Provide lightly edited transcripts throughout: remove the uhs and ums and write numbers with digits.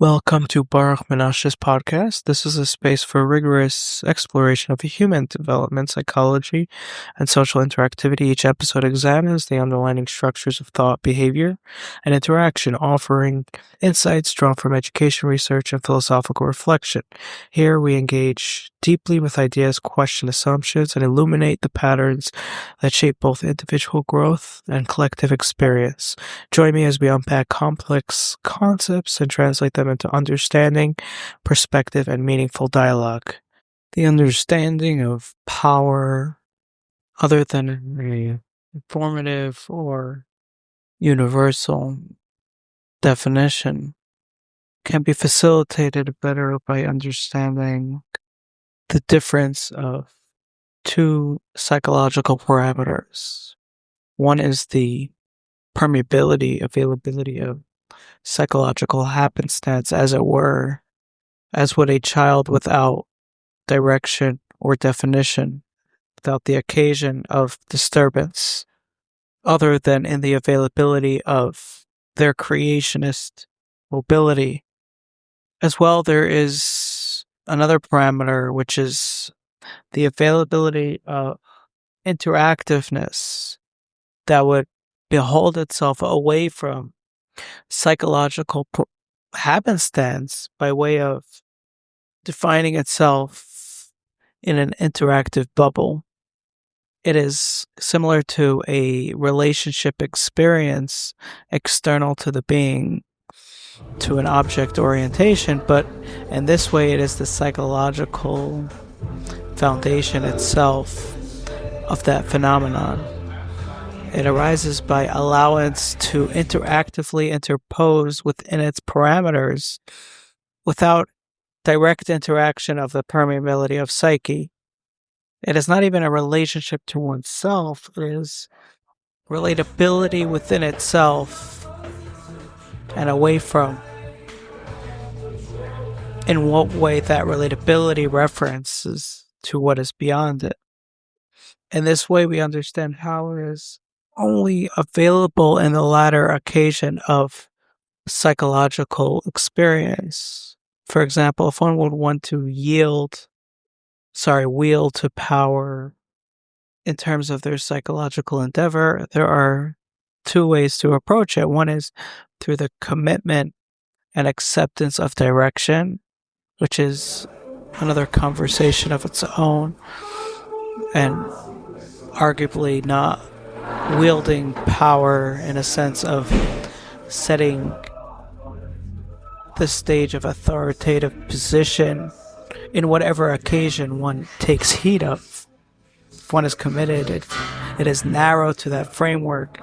Welcome to Baruch Menache's podcast. This is a space for rigorous exploration of human development, psychology, and social interactivity. Each episode examines the underlying structures of thought, behavior, and interaction, offering insights drawn from education, research, and philosophical reflection. Here we engage deeply with ideas, question assumptions, and illuminate the patterns that shape both individual growth and collective experience. Join me as we unpack complex concepts and translate them into understanding, perspective, and meaningful dialogue. The understanding of power, other than a informative or universal definition, can be facilitated better by understanding the difference of two psychological parameters. One is the permeability, availability of psychological happenstance, as it were, as would a child without direction or definition, without the occasion of disturbance, other than in the availability of their creationist mobility. As well, there is another parameter, which is the availability of interactiveness that would behold itself away from psychological happenstance by way of defining itself in an interactive bubble. It is similar to a relationship experience external to the being, to an object orientation, but in this way it is the psychological foundation itself of that phenomenon. It arises by allowance to interactively interpose within its parameters without direct interaction of the permeability of psyche. It is not even a relationship to oneself, it is relatability within itself and away from. In what way that relatability references to what is beyond it. In this way, we understand how it is only available in the latter occasion of psychological experience. For example, if one would want to wield to power in terms of their psychological endeavor, there are two ways to approach it. One is through the commitment and acceptance of direction, which is another conversation of its own, and arguably not wielding power in a sense of setting the stage of authoritative position in whatever occasion one takes heed of. If one is committed, it is narrow to that framework,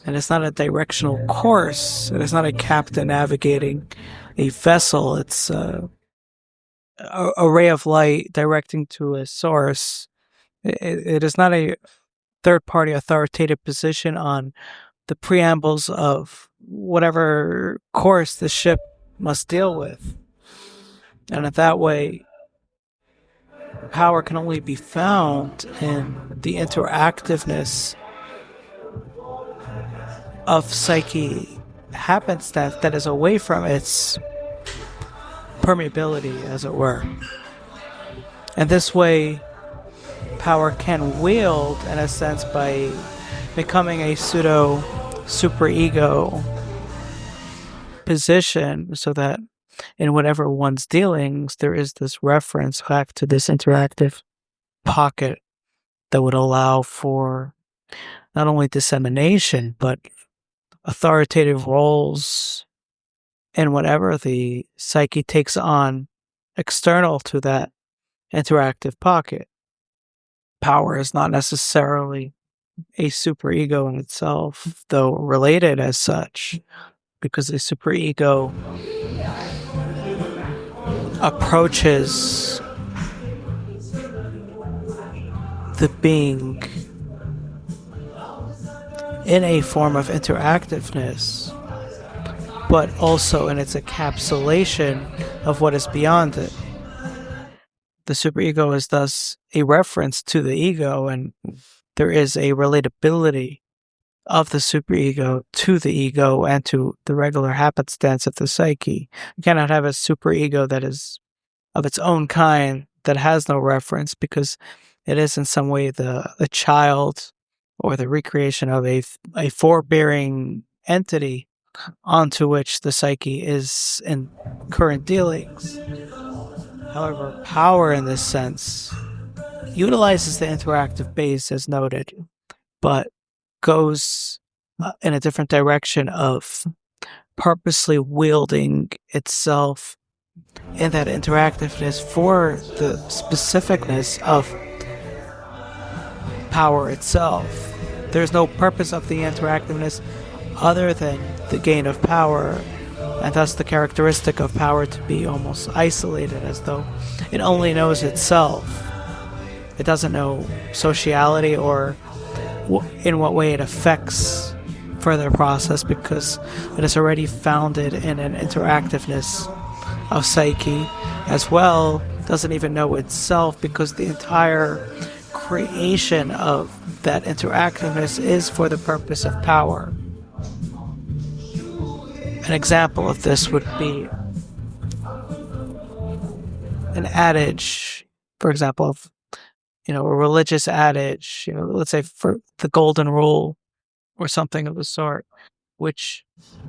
and it's not a directional course. It is not a captain navigating a vessel. It's a ray of light directing to a source. It is not a third-party authoritative position on the preambles of whatever course the ship must deal with. And in that way, power can only be found in the interactiveness of psyche happenstance that is away from its permeability, as it were. And this way, power can wield, in a sense, by becoming a pseudo superego position, so that in whatever one's dealings, there is this reference back to this interactive pocket that would allow for not only dissemination, but authoritative roles in whatever the psyche takes on external to that interactive pocket. Power is not necessarily a superego in itself, though related as such, because the superego approaches the being in a form of interactiveness, but also in its encapsulation of what is beyond it. The superego is thus a reference to the ego, and there is a relatability of the superego to the ego and to the regular happenstance of the psyche. You cannot have a superego that is of its own kind that has no reference, because it is in some way the child or the recreation of a forbearing entity onto which the psyche is in current dealings. However, power in this sense utilizes the interactive base as noted, but goes in a different direction of purposely wielding itself in that interactiveness for the specificness of power itself. There's no purpose of the interactiveness other than the gain of power, and thus the characteristic of power to be almost isolated, as though it only knows itself. It doesn't know sociality or in what way it affects further process, because it is already founded in an interactiveness of psyche. As well, doesn't even know itself, because the entire creation of that interactiveness is for the purpose of power. An example of this would be an adage, for example, of a religious adage, let's say for the golden rule or something of the sort, which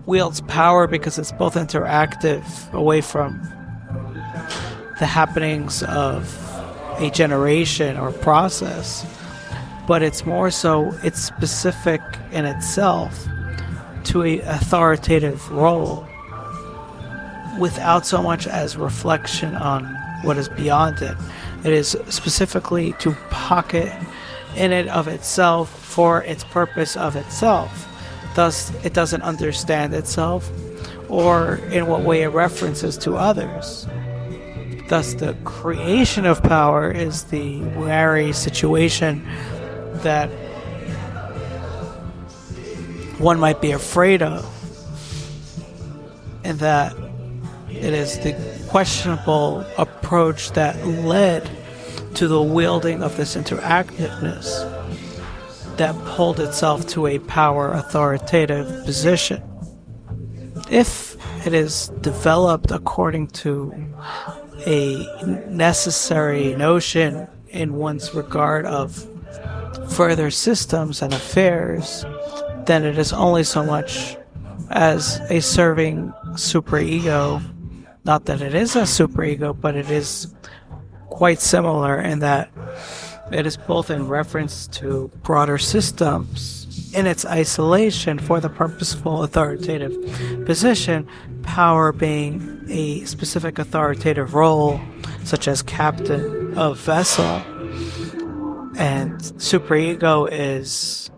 wields power because it's both interactive away from the happenings of a generation or process, but it's more so it's specific in itself to an authoritative role without so much as reflection on what is beyond it. It is specifically to pocket in it of itself for its purpose of itself. Thus, it doesn't understand itself or in what way it references to others. Thus, the creation of power is the wary situation that one might be afraid of, and that it is the questionable approach that led to the wielding of this interactiveness that pulled itself to a power authoritative position. If it is developed according to a necessary notion in one's regard of further systems and affairs, then it is only so much as a serving superego. Not that it is a superego, but it is quite similar in that it is both in reference to broader systems in its isolation for the purposeful authoritative position, power being a specific authoritative role, such as captain of vessel, and superego is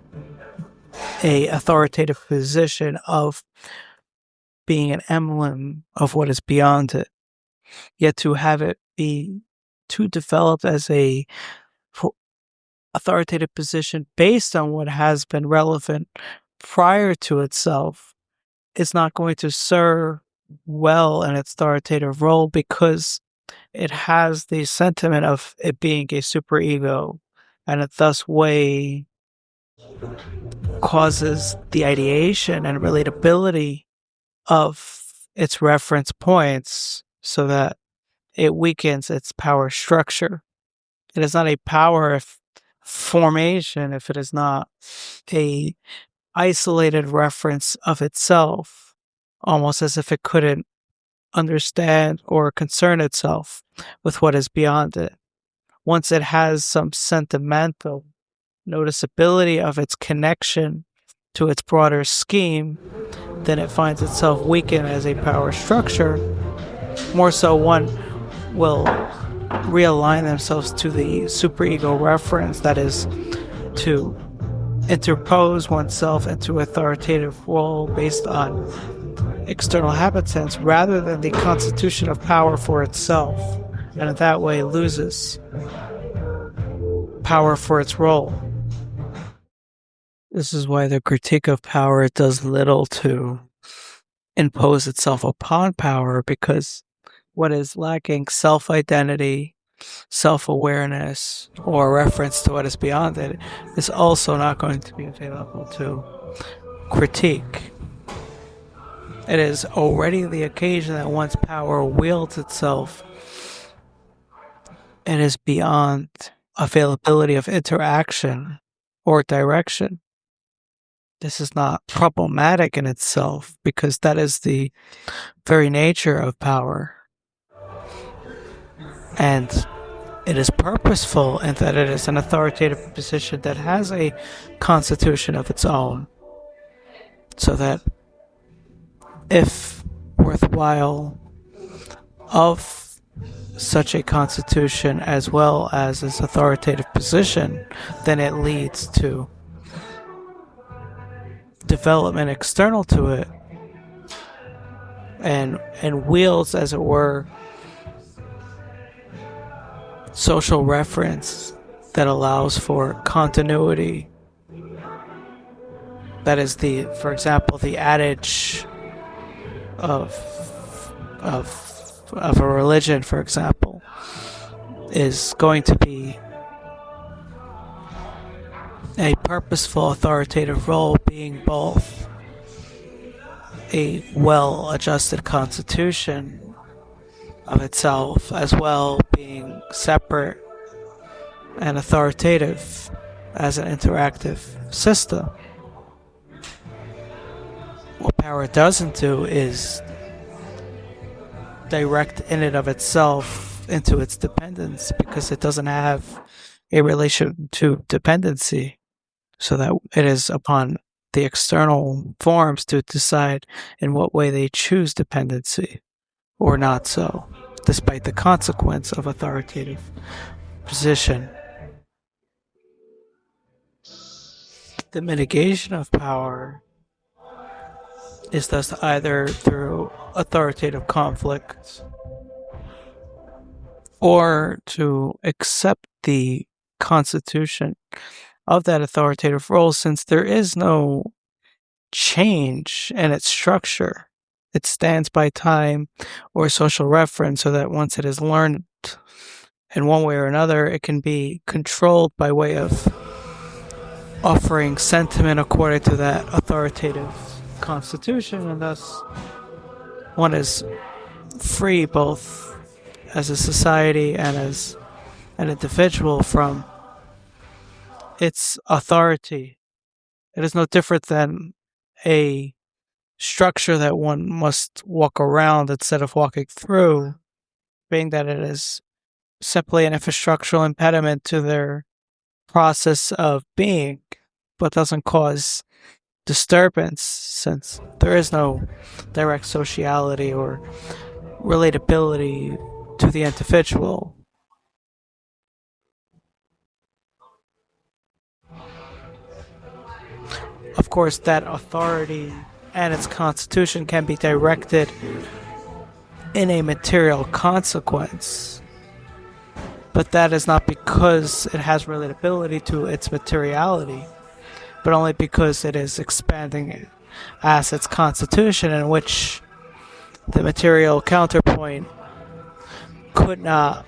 a authoritative position of being an emblem of what is beyond it. Yet to have it be too developed as a authoritative position based on what has been relevant prior to itself is not going to serve well in its authoritative role, because it has the sentiment of it being a superego, and it thus way causes the ideation and relatability of its reference points so that it weakens its power structure. It is not a power formation if it is not a isolated reference of itself, almost as if it couldn't understand or concern itself with what is beyond it. Once it has some sentimental noticeability of its connection to its broader scheme, then it finds itself weakened as a power structure. More so, one will realign themselves to the superego reference, that is, to interpose oneself into authoritative role based on external happenstance rather than the constitution of power for itself, and in that way loses power for its role. This is why the critique of power does little to impose itself upon power, because what is lacking self-identity self-awareness or reference to what is beyond it is also not going to be available to critique. It is already the occasion that once power wields itself, it is beyond availability of interaction or direction. This is not problematic in itself because that is the very nature of power. And it is purposeful in that it is an authoritative position that has a constitution of its own. So that if worthwhile of such a constitution as well as its authoritative position, then it leads to development external to it and wields, as it were, social reference that allows for continuity. That is for example, the adage of a religion, for example, is going to be a purposeful authoritative role, being both a well-adjusted constitution of itself as well being separate and authoritative as an interactive system. What power doesn't do is direct in and of itself into its dependence, because it doesn't have a relation to dependency, so that it is upon the external forms to decide in what way they choose dependency or not so, despite the consequence of authoritative position. The mitigation of power is thus either through authoritative conflict or to accept the constitution of that authoritative role, since there is no change in its structure. It stands by time or social reference, so that once it is learned in one way or another, it can be controlled by way of offering sentiment according to that authoritative constitution, and thus one is free both as a society and as an individual from its authority. It is no different than a structure that one must walk around instead of walking through, being that it is simply an infrastructural impediment to their process of being, but doesn't cause disturbance, since there is no direct sociality or relatability to the individual. Of course, that authority and its constitution can be directed in a material consequence, but that is not because it has relatability to its materiality, but only because it is expanding as its constitution, in which the material counterpoint could not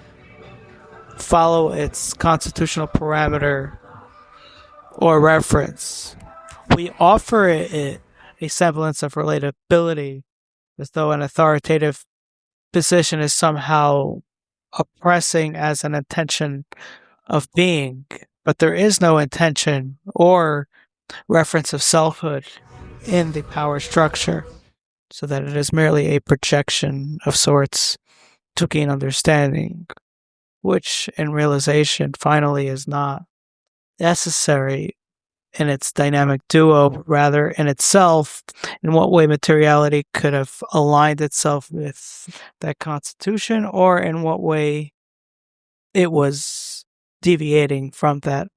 follow its constitutional parameter or reference. We offer it a semblance of relatability, as though an authoritative position is somehow oppressing as an intention of being, but there is no intention or reference of selfhood in the power structure, so that it is merely a projection of sorts to gain understanding, which in realization finally is not necessary in its dynamic duo, but rather in itself, in what way materiality could have aligned itself with that constitution, or in what way it was deviating from that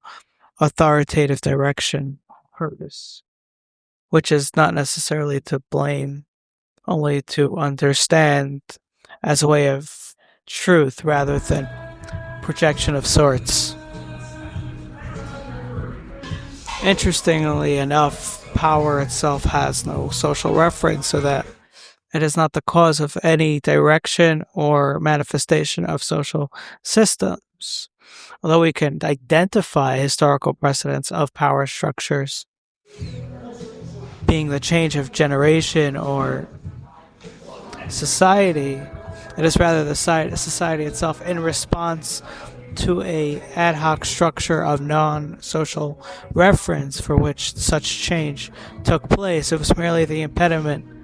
authoritative direction purpose, which is not necessarily to blame, only to understand as a way of truth rather than projection of sorts. Interestingly enough, power itself has no social reference, so that It is not the cause of any direction or manifestation of social systems. Although we can identify historical precedents of power structures being the change of generation or society, it is rather the society itself in response to a ad hoc structure of non-social reference for which such change took place. It was merely the impediment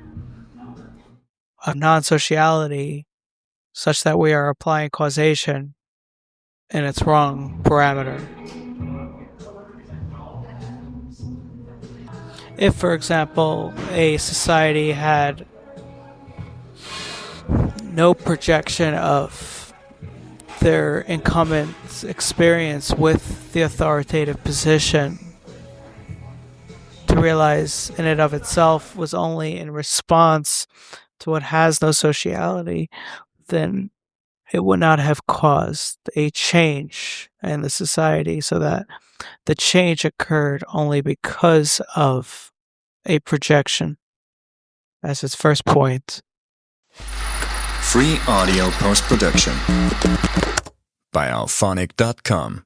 of non-sociality such that we are applying causation in its wrong parameter. If, for example, a society had no projection of their incumbent experience with the authoritative position to realize in and of itself was only in response to what has no sociality, then it would not have caused a change in the society, so that the change occurred only because of a projection. That's its first point. Free audio post-production by alphonic.com.